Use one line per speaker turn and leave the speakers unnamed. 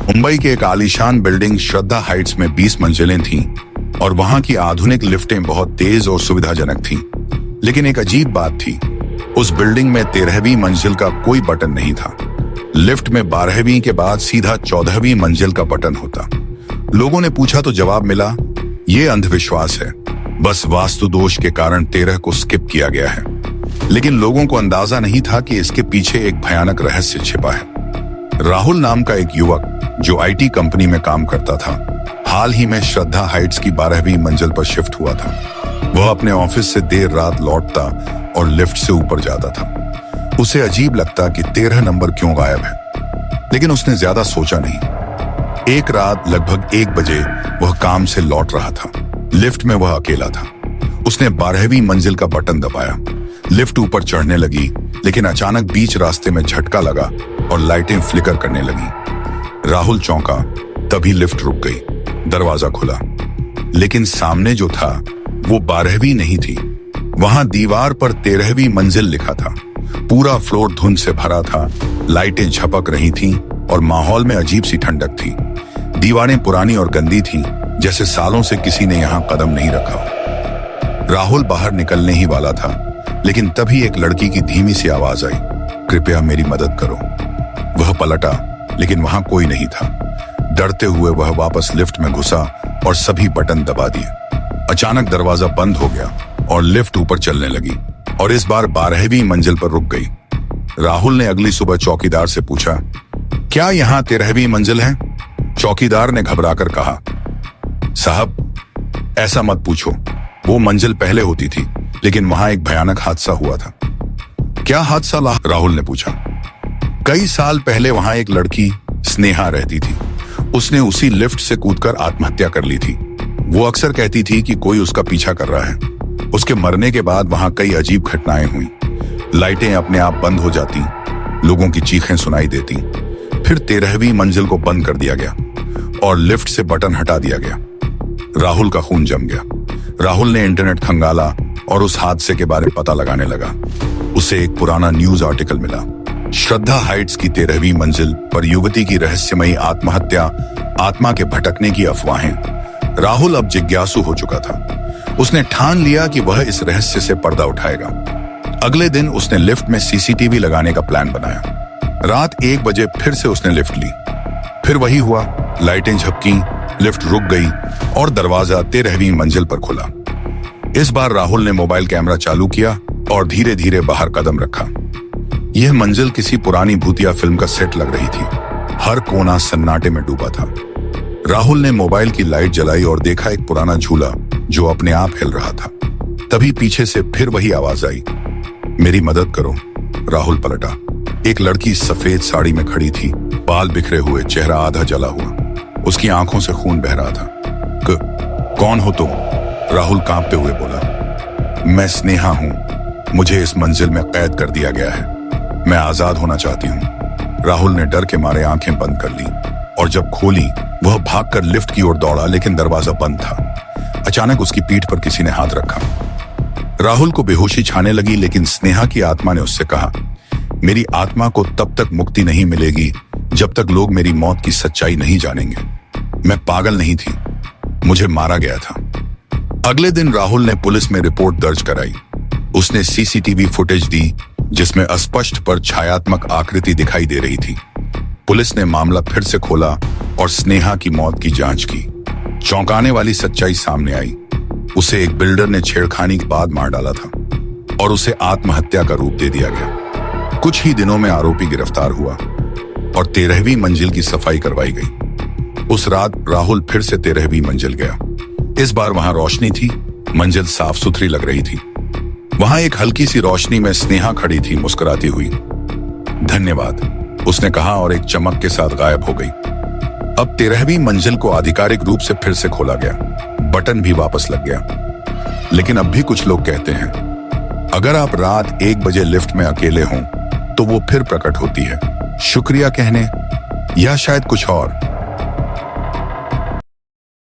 मुंबई की एक आलीशान बिल्डिंग श्रद्धा हाइट्स में 20 मंजिलें थीं और वहां की आधुनिक लिफ्टें बहुत तेज और सुविधाजनक थीं। लेकिन एक अजीब बात थी, उस बिल्डिंग में 13वीं मंजिल का कोई बटन नहीं था। लिफ्ट में 12वीं के बाद सीधा 14वीं मंजिल का बटन होता। लोगों ने पूछा तो जवाब मिला, ये अंधविश्वास है, बस वास्तु दोष के कारण 13 को स्किप किया गया है। लेकिन लोगों को अंदाजा नहीं था कि इसके पीछे एक भयानक रहस्य छिपा है। राहुल नाम का एक युवक जो आईटी कंपनी में काम करता था, हाल ही में श्रद्धा हाइट्स की 12वीं मंजिल पर शिफ्ट हुआ था। वह अपने ऑफिस से देर रात लौटता और लिफ्ट से ऊपर जाता था। उसे अजीब लगता कि 13 नंबर क्यों गायब है, लेकिन उसने ज्यादा सोचा नहीं। एक रात लगभग 1 बजे वह काम से लौट रहा था। लिफ्ट में वह अकेला था। उसने 12वीं मंजिल का बटन दबाया। लिफ्ट ऊपर चढ़ने लगी, लेकिन अचानक बीच रास्ते में झटका लगा और लाइटें फ्लिकर करने लगी। राहुल चौंका, तभी लिफ्ट रुक गई। दरवाजा खुला, लेकिन सामने जो था वो 12वीं नहीं थी। वहां दीवार पर 13वीं मंजिल लिखा था। पूरा फ्लोर धुंध से भरा था, लाइटें झपक रही थीं और माहौल में अजीब सी ठंडक थी। दीवारें पुरानी और गंदी थीं, जैसे सालों से किसी ने यहां कदम नहीं रखा। राहुल बाहर निकलने ही वाला था, लेकिन तभी एक लड़की की धीमी सी आवाज आई, कृपया मेरी मदद करो। वह पलटा, लेकिन वहां कोई नहीं था। डरते हुए वह वापस लिफ्ट में घुसा और सभी बटन दबा दिए। अचानक दरवाजा बंद हो गया और लिफ्ट ऊपर चलने लगी और इस बार 12वीं मंजिल पर रुक गई। राहुल ने अगली सुबह चौकीदार से पूछा, क्या यहाँ 13वीं मंजिल है? चौकीदार ने घबराकर कहा, साहब ऐसा मत पूछो, वो मंजिल पहले होती थी, लेकिन वहां एक भयानक हादसा हुआ था। क्या हादसा? राहुल ने पूछा। कई साल पहले वहां एक लड़की स्नेहा रहती थी। उसने उसी लिफ्ट से कूदकर आत्महत्या कर ली थी। वो अक्सर कहती थी कि कोई उसका पीछा कर रहा है। उसके मरने के बाद वहां कई अजीब घटनाएं हुई। लाइटें अपने आप बंद हो जाती, लोगों की चीखें सुनाई देती। फिर 13वीं मंजिल को बंद कर दिया गया और लिफ्ट से बटन हटा दिया गया। राहुल का खून जम गया। राहुल ने इंटरनेट खंगाला और उस हादसे के बारे में पता लगाने लगा। उसे एक पुराना न्यूज आर्टिकल मिला, श्रद्धा हाइट्स की 13वीं मंजिल पर युवती की रहस्यमयी आत्महत्या, आत्मा के भटकने की अफवाहें। राहुल अब जिज्ञासु हो चुका था। उसने ठान लिया कि वह इस रहस्य से पर्दा उठाएगा। अगले दिन उसने लिफ्ट में सीसीटीवी लगाने का प्लान बनाया। रात 1 बजे फिर से उसने लिफ्ट ली। फिर वही हुआ, लाइटें झपकी, लिफ्ट रुक गई और दरवाजा 13वीं मंजिल पर खुला। इस बार राहुल ने मोबाइल कैमरा चालू किया और धीरे धीरे बाहर कदम रखा। यह मंजिल किसी पुरानी भूतिया फिल्म का सेट लग रही थी। हर कोना सन्नाटे में डूबा था। राहुल ने मोबाइल की लाइट जलाई और देखा एक पुराना झूला जो अपने आप हिल रहा था। तभी पीछे से फिर वही आवाज आई, मेरी मदद करो। राहुल पलटा। एक लड़की सफेद साड़ी में खड़ी थी, बाल बिखरे हुए, चेहरा आधा जला हुआ। उसकी आंखों से खून बह रहा था। कौन हो तुम? राहुल कांपते हुए बोला, मैं स्नेहा हूं। मुझे इस मंजिल में कैद कर दिया गया है। मैं आजाद होना चाहती हूँ। राहुल ने डर के मारे आंखें बंद कर ली और जब खोली वह भागकर लिफ्ट की ओर दौड़ा, लेकिन दरवाजा बंद था। अचानक उसकी पीठ पर किसी ने हाथ रखा। राहुल को बेहोशी छाने लगी, लेकिन स्नेहा की आत्मा ने उससे कहा, मेरी आत्मा को तब तक मुक्ति नहीं मिलेगी जब तक लोग मेरी मौत की सच्चाई नहीं जानेंगे। मैं पागल नहीं थी, मुझे मारा गया था। अगले दिन राहुल ने पुलिस में रिपोर्ट दर्ज कराई। उसने सीसीटीवी फुटेज दी जिसमें अस्पष्ट पर छायात्मक आकृति दिखाई दे रही थी। पुलिस ने मामला फिर से खोला और स्नेहा की मौत की जांच की। चौंकाने वाली सच्चाई सामने आई। उसे एक बिल्डर ने छेड़खानी के बाद मार डाला था और उसे आत्महत्या का रूप दे दिया गया। कुछ ही दिनों में आरोपी गिरफ्तार हुआ और 13वीं मंजिल की सफाई करवाई गई। उस रात राहुल फिर से 13वीं मंजिल गया। इस बार वहां रोशनी थी, मंजिल साफ सुथरी लग रही थी। वहां एक हल्की सी रोशनी में स्नेहा खड़ी थी, मुस्कुराती हुई। धन्यवाद, उसने कहा और एक चमक के साथ गायब हो गई। अब 13वीं मंजिल को आधिकारिक रूप से फिर से खोला गया। बटन भी वापस लग गया। लेकिन अब भी कुछ लोग कहते हैं, अगर आप रात 1 बजे लिफ्ट में अकेले हों तो वो फिर प्रकट होती है, शुक्रिया कहने या शायद कुछ और।